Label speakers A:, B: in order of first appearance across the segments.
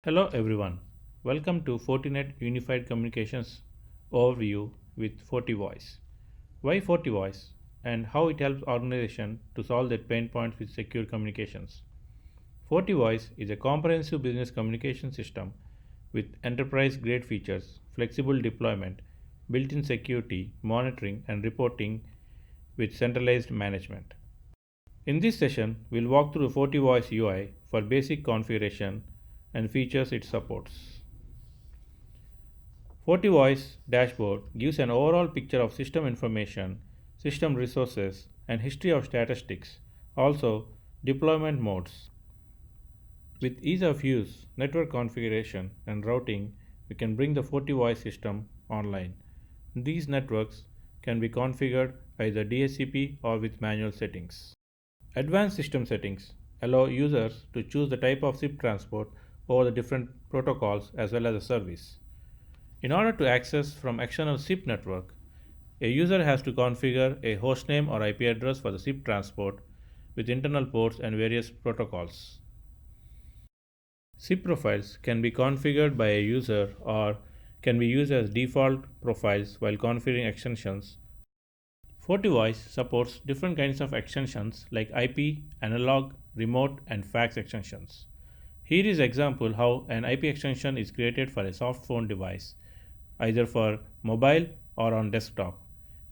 A: Hello everyone, welcome to Fortinet Unified Communications Overview with FortiVoice. Why FortiVoice and how it helps organizations to solve their pain points with secure communications. FortiVoice is a comprehensive business communication system with enterprise-grade features, flexible deployment, built-in security, monitoring and reporting with centralized management. In this session, we'll walk through FortiVoice UI for basic configuration and features it supports. FortiVoice dashboard gives an overall picture of system information, system resources, and history of statistics, also deployment modes. With ease of use, network configuration, and routing, we can bring the FortiVoice system online. These networks can be configured either DHCP or with manual settings. Advanced system settings allow users to choose the type of SIP transport over the different protocols as well as a service. In order to access from external SIP network, a user has to configure a hostname or IP address for the SIP transport with internal ports and various protocols. SIP profiles can be configured by a user or can be used as default profiles while configuring extensions. FortiVoice supports different kinds of extensions like IP, analog, remote, and fax extensions. Here is an example how an IP extension is created for a soft phone device, either for mobile or on desktop.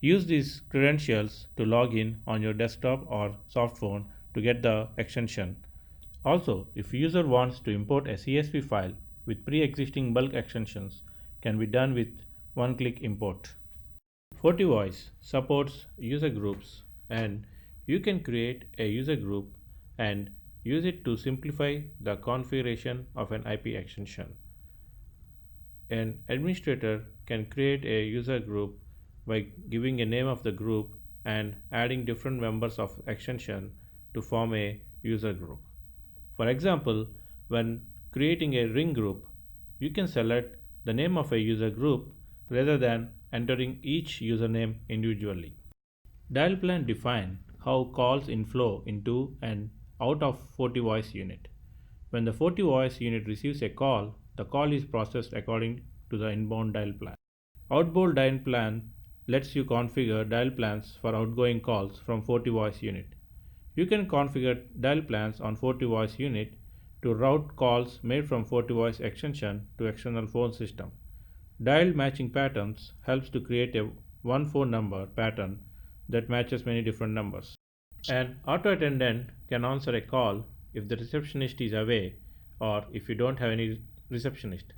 A: Use these credentials to log in on your desktop or soft phone to get the extension. Also, if user wants to import a CSV file with pre-existing bulk extensions, can be done with one-click import. FortiVoice supports user groups, and you can create a user group and use it to simplify the configuration of an IP extension. An administrator can create a user group by giving a name of the group and adding different members of extension to form a user group. For example, when creating a ring group, you can select the name of a user group rather than entering each username individually. Dial plan define how calls inflow into and out of FortiVoice unit. When the FortiVoice unit receives a call, the call is processed according to the inbound dial plan. Outbound dial plan lets you configure dial plans for outgoing calls from FortiVoice unit. You can configure dial plans on FortiVoice unit to route calls made from FortiVoice extension to external phone system. Dial matching patterns helps to create a one phone number pattern that matches many different numbers. An auto attendant can answer a call if the receptionist is away or if you don't have any receptionist.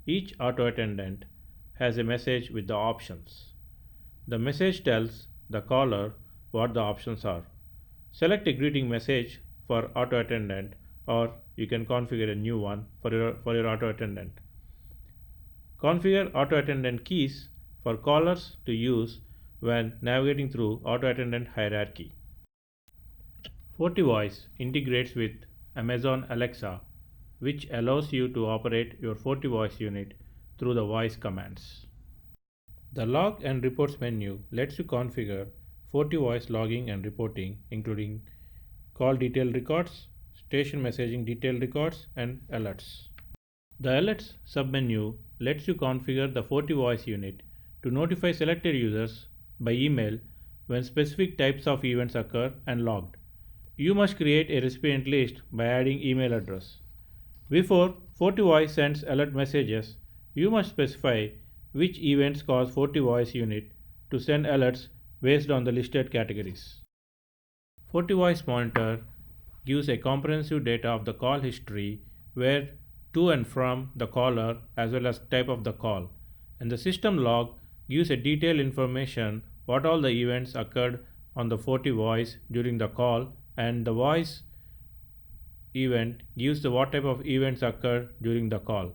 A: Each auto attendant has a message with the options. The message tells the caller what the options are. Select a greeting message for auto attendant, or you can configure a new one for your auto attendant. Configure auto attendant keys for callers to use when navigating through auto attendant hierarchy. FortiVoice integrates with Amazon Alexa, which allows you to operate your FortiVoice unit through the voice commands. The Log and Reports menu lets you configure FortiVoice logging and reporting, including call detail records, station messaging detail records, and alerts. The Alerts submenu lets you configure the FortiVoice unit to notify selected users by email when specific types of events occur and logged. You must create a recipient list by adding email address. Before FortiVoice sends alert messages, you must specify which events cause FortiVoice unit to send alerts based on the listed categories. FortiVoice Monitor gives a comprehensive data of the call history, where to and from the caller as well as type of the call, and the system log gives a detailed information what all the events occurred on the FortiVoice during the call, and the voice event gives the what type of events occurred during the call.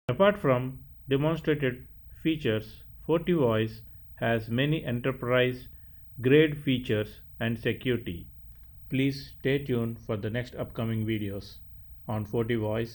A: Apart from demonstrated features, FortiVoice has many enterprise grade features and security. Please stay tuned for the next upcoming videos on FortiVoice